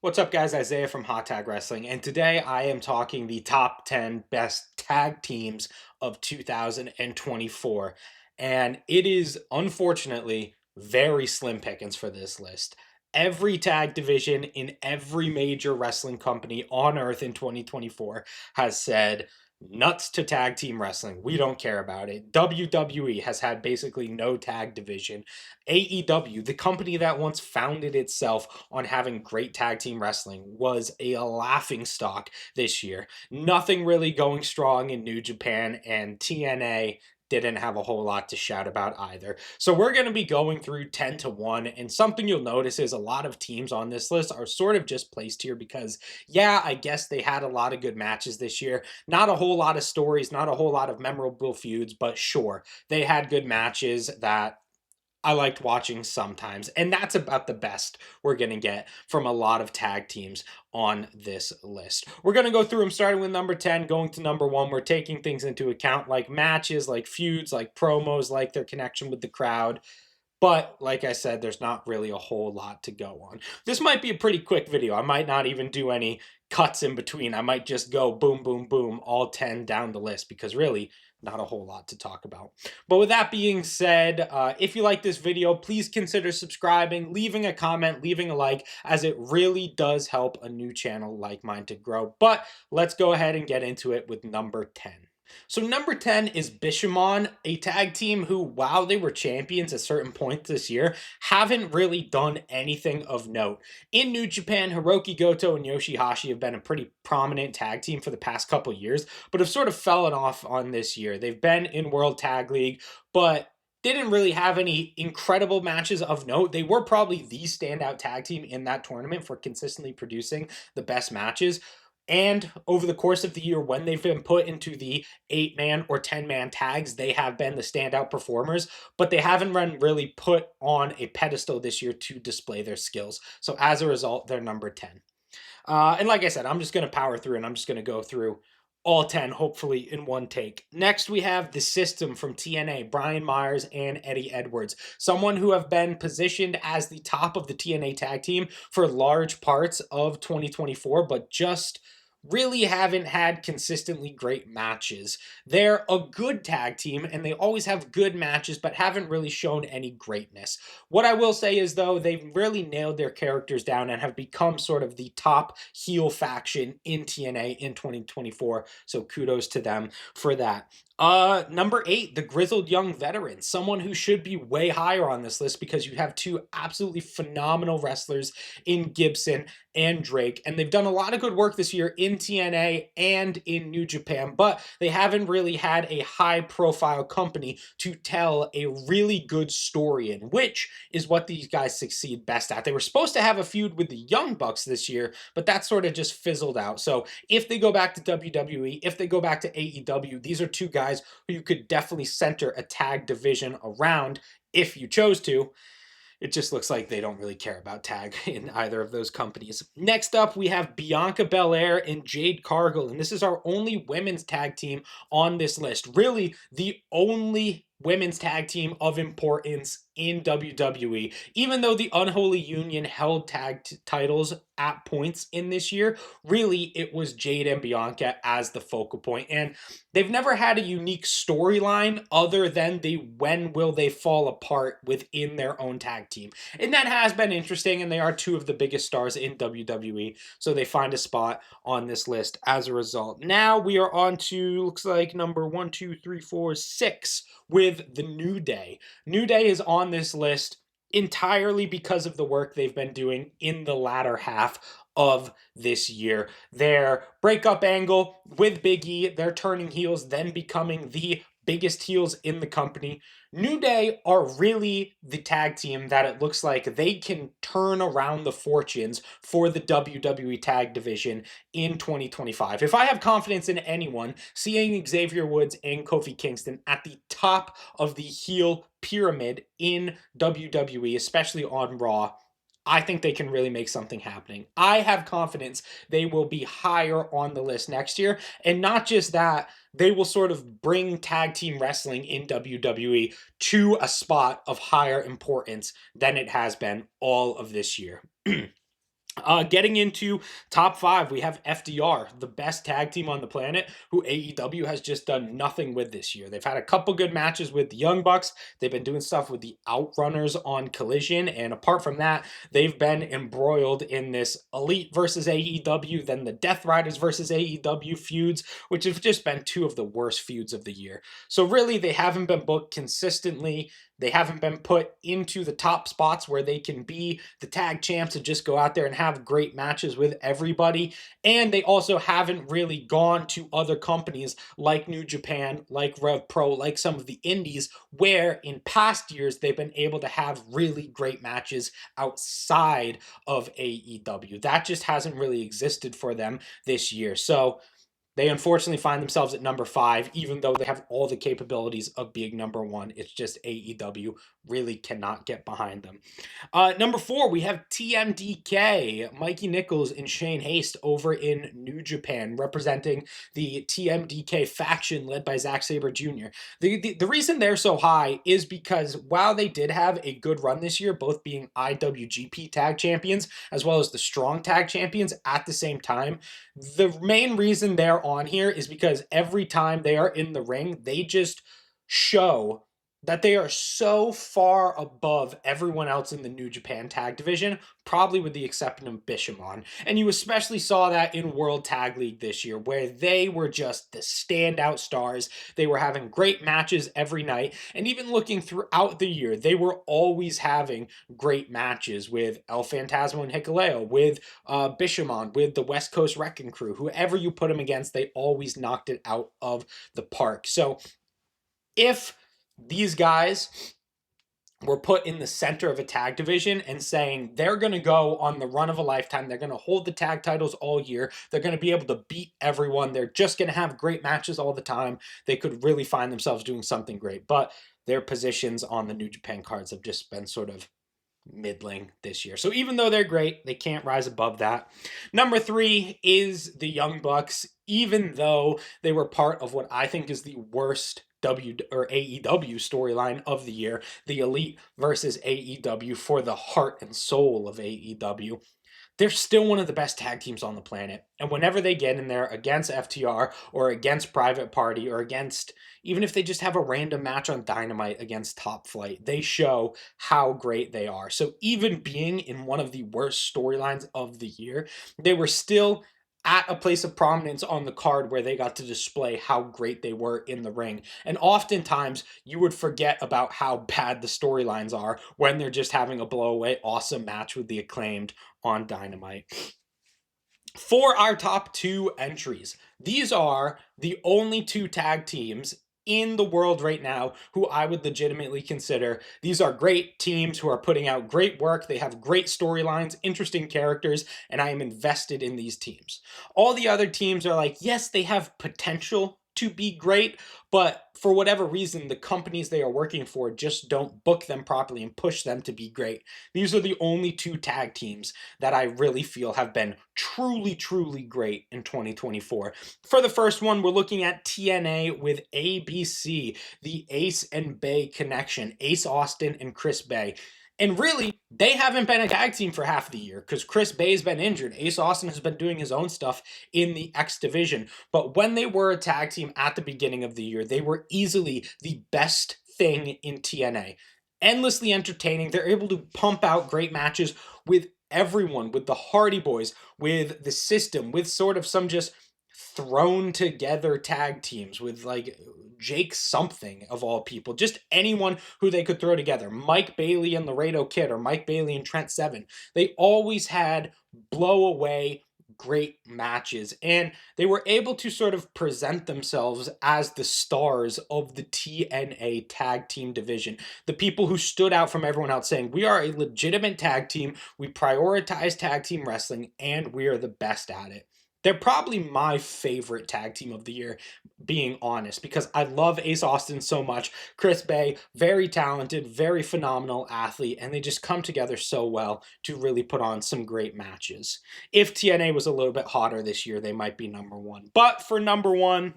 What's up, guys? Isaiah from Hot Tag Wrestling, and today I am talking the top 10 best tag teams of 2024. And it is unfortunately very slim pickings for this list. Every tag division in every major wrestling company on earth in 2024 has said, nuts to tag team wrestling. We don't care about it. WWE has had basically no tag division. AEW, the company that once founded itself on having great tag team wrestling, was a laughing stock this year. Nothing really going strong in New Japan, and TNA didn't have a whole lot to shout about either. So we're going to be going through 10 to 1, and something you'll notice is a lot of teams on this list are sort of just placed here because, yeah, I guess they had a lot of good matches this year. Not a whole lot of stories, not a whole lot of memorable feuds, but sure, they had good matches that I liked watching sometimes. And that's about the best we're going to get from a lot of tag teams on this list. We're going to go through them starting with number 10, going to number 1. We're taking things into account like matches, like feuds, like promos, like their connection with the crowd. But like I said, there's not really a whole lot to go on. This might be a pretty quick video. I might not even do any cuts in between. I might just go boom, boom, boom, all 10 down the list because really not a whole lot to talk about. But with that being said, if you like this video, please consider subscribing, leaving a comment, leaving a like, as it really does help a new channel like mine to grow. But let's go ahead and get into it with number 10. So number 10 is Bishamon, a tag team who, while they were champions at certain points this year, haven't really done anything of note. In New Japan, Hiroki Goto and Yoshihashi have been a pretty prominent tag team for the past couple years, but have sort of fallen off on this year. They've been in World Tag League, but didn't really have any incredible matches of note. They were probably the standout tag team in that tournament for consistently producing the best matches. And over the course of the year, when they've been put into the 8-man or 10-man tags, they have been the standout performers, but they haven't been really put on a pedestal this year to display their skills. So as a result, they're number 10. And like I said, I'm just going to power through and I'm just going to go through all 10, hopefully, in one take. Next, we have The System from TNA, Brian Myers and Eddie Edwards, someone who have been positioned as the top of the TNA tag team for large parts of 2024, but just really haven't had consistently great matches. They're a good tag team and they always have good matches, but haven't really shown any greatness. What I will say is, though, they've really nailed their characters down and have become sort of the top heel faction in TNA in 2024. So kudos to them for that. Number 8, the Grizzled Young Veterans, someone who should be way higher on this list because you have two absolutely phenomenal wrestlers in Gibson and Drake, and they've done a lot of good work this year in TNA and in New Japan, but they haven't really had a high-profile company to tell a really good story in, which is what these guys succeed best at. They were supposed to have a feud with the Young Bucks this year, but that sort of just fizzled out. So if they go back to WWE, if they go back to AEW, these are two guys who you could definitely center a tag division around if you chose to. It just looks like they don't really care about tag in either of those companies. Next up, we have Bianca Belair and Jade Cargill, and this is our only women's tag team on this list. Really, the only women's tag team of importance in WWE. Even though the Unholy Union held tag titles at points in this year, really it was Jade and Bianca as the focal point. And they've never had a unique storyline other than the when will they fall apart within their own tag team. And that has been interesting, and they are two of the biggest stars in WWE, so they find a spot on this list as a result. Now we are on to, looks like number 1, 2, 3, 4, 6 with the New Day. New Day is on this list entirely because of the work they've been doing in the latter half of this year. Their breakup angle with Big E, they're turning heels, then becoming the biggest heels in the company. New Day are really the tag team that it looks like they can turn around the fortunes for the WWE tag division in 2025. If I have confidence in anyone, seeing Xavier Woods and Kofi Kingston at the top of the heel pyramid in WWE, especially on Raw, I think they can really make something happening. I have confidence they will be higher on the list next year. And not just that, they will sort of bring tag team wrestling in WWE to a spot of higher importance than it has been all of this year. Getting into top five, we have FDR, the best tag team on the planet, who AEW has just done nothing with this year. They've had a couple good matches with the Young Bucks. They've been doing stuff with the Outrunners on Collision. And apart from that, they've been embroiled in this Elite versus AEW, then the Death Riders versus AEW feuds, which have just been two of the worst feuds of the year. So really, they haven't been booked consistently. They haven't been put into the top spots where they can be the tag champs and just go out there and have great matches with everybody. And they also haven't really gone to other companies like New Japan, like Rev Pro, like some of the indies, where in past years they've been able to have really great matches outside of AEW. That just hasn't really existed for them this year. So they unfortunately find themselves at number five, even though they have all the capabilities of being number one. It's just AEW really cannot get behind them. Number four, we have TMDK, Mikey Nichols and Shane Haste over in New Japan, representing the TMDK faction led by Zack Sabre Jr. The reason they're so high is because while they did have a good run this year, both being IWGP tag champions as well as the strong tag champions at the same time, the main reason they're on here is because every time they are in the ring, they just show that they are so far above everyone else in the New Japan tag division, probably with the exception of Bishamon. And you especially saw that in World Tag League this year, where they were just the standout stars. They were having great matches every night. And even looking throughout the year, they were always having great matches with El Phantasmo and Hikuleo, with Bishamon, with the West Coast Wrecking Crew. Whoever you put them against, they always knocked it out of the park. So if these guys were put in the center of a tag division and saying they're going to go on the run of a lifetime, they're going to hold the tag titles all year, they're going to be able to beat everyone, they're just going to have great matches all the time, they could really find themselves doing something great. But their positions on the New Japan cards have just been sort of middling this year. So even though they're great, they can't rise above that. Number three is the Young Bucks, even though they were part of what I think is the worst AEW storyline of the year, the Elite versus AEW for the heart and soul of AEW. They're still one of the best tag teams on the planet. And whenever they get in there against FTR or against Private Party or against, even if they just have a random match on Dynamite against Top Flight, they show how great they are. So even being in one of the worst storylines of the year, they were still at a place of prominence on the card where they got to display how great they were in the ring. And oftentimes you would forget about how bad the storylines are when they're just having a blowaway awesome match with the Acclaimed on Dynamite. For our top two entries, these are the only two tag teams in the world right now who I would legitimately consider. These are great teams who are putting out great work. They have great storylines, interesting characters, and I am invested in these teams. All the other teams are like, yes, they have potential to be great, but for whatever reason, the companies they are working for just don't book them properly and push them to be great. These are the only two tag teams that I really feel have been truly, truly great in 2024. For the first one, we're looking at TNA with ABC, the Ace and Bay connection, Ace Austin and Chris Bay. And really, they haven't been a tag team for half the year because Chris Bay's been injured. Ace Austin has been doing his own stuff in the X division. But when they were a tag team at the beginning of the year, they were easily the best thing in TNA. Endlessly entertaining. They're able to pump out great matches with everyone, with the Hardy Boys, with the System, with sort of some just thrown together tag teams with like Jake something of all people, just anyone who they could throw together. Mike Bailey and Laredo Kid or Mike Bailey and Trent Seven. They always had blow away great matches and they were able to sort of present themselves as the stars of the TNA tag team division. The people who stood out from everyone else saying, we are a legitimate tag team, we prioritize tag team wrestling, and we are the best at it. They're probably my favorite tag team of the year, being honest, because I love Ace Austin so much. Chris Bay, very talented, very phenomenal athlete, and they just come together so well to really put on some great matches. If TNA was a little bit hotter this year, they might be number one. But for number one,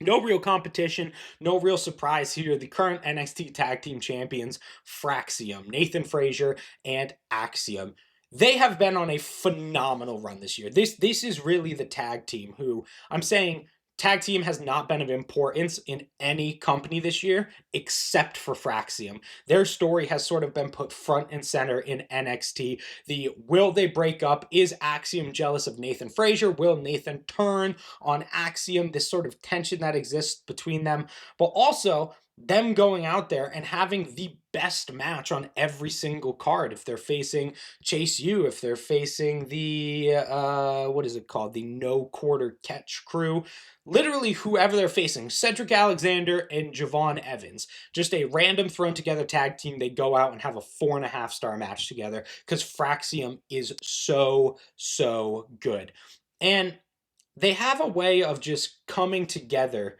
no real competition, no real surprise here. The current NXT Tag Team Champions, Fraxium, Nathan Frazier, and Axiom. They have been on a phenomenal run this year. This is really the tag team who I'm saying tag team has not been of importance in any company this year except for Fraxium. Their story has sort of been put front and center in NXT. The will they break up? Is Axiom jealous of Nathan Frazier? Will Nathan turn on Axiom? This sort of tension that exists between them, but also them going out there and having the best match on every single card. If they're facing Chase U, if they're facing the what is it called, the no quarter catch crew, literally whoever they're facing, Cedric Alexander and Javon Evans, just a random thrown together tag team. They go out and have a 4.5 star match together because Fraxium is so good, and they have a way of just coming together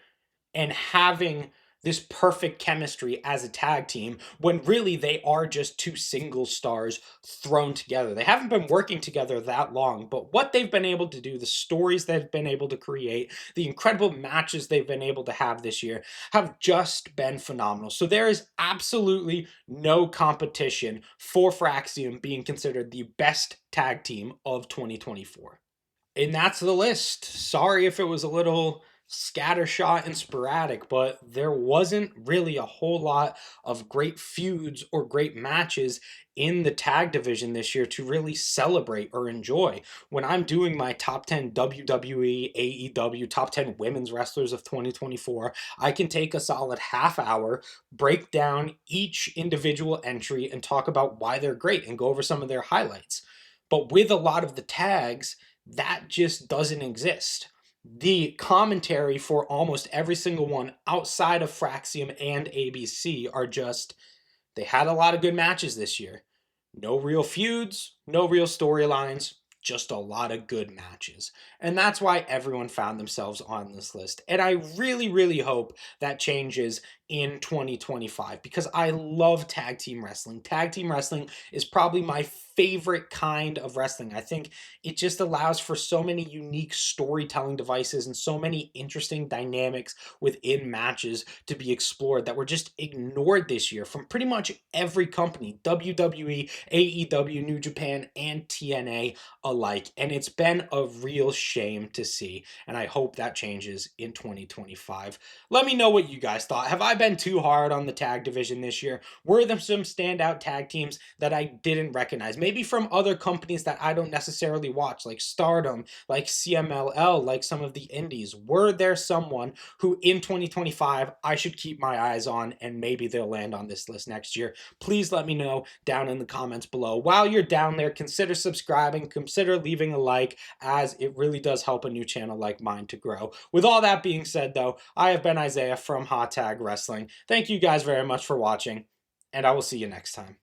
and having this perfect chemistry as a tag team when really they are just two single stars thrown together. They haven't been working together that long, but what they've been able to do, the stories they've been able to create, the incredible matches they've been able to have this year have just been phenomenal. So there is absolutely no competition for Fraxium being considered the best tag team of 2024. And that's the list. Sorry if it was a little scattershot and sporadic, but there wasn't really a whole lot of great feuds or great matches in the tag division this year to really celebrate or enjoy. When I'm doing my top 10 WWE, AEW, top 10 women's wrestlers of 2024, I can take a solid half hour, break down each individual entry, and talk about why they're great and go over some of their highlights. But with a lot of the tags, that just doesn't exist. The commentary for almost every single one outside of Fraxium and ABC are just, they had a lot of good matches this year. No real feuds, no real storylines, just a lot of good matches. And that's why everyone found themselves on this list. And I really hope that changes in 2025 because I love tag team wrestling. Tag team wrestling is probably my favorite kind of wrestling. I think it just allows for so many unique storytelling devices and so many interesting dynamics within matches to be explored that were just ignored this year from pretty much every company, WWE, AEW, New Japan, and TNA alike. And it's been a real shame to see. And I hope that changes in 2025. Let me know what you guys thought. Have I been too hard on the tag division this year? Were there some standout tag teams that I didn't recognize? Maybe from other companies that I don't necessarily watch, like Stardom, like CMLL, like some of the indies. Were there someone who in 2025 I should keep my eyes on and maybe they'll land on this list next year? Please let me know down in the comments below. While you're down there, consider subscribing, consider leaving a like, as it really does help a new channel like mine to grow. With all that being said, though, I have been Isaiah from Hot Tag Wrestling. Thank you guys very much for watching, and I will see you next time.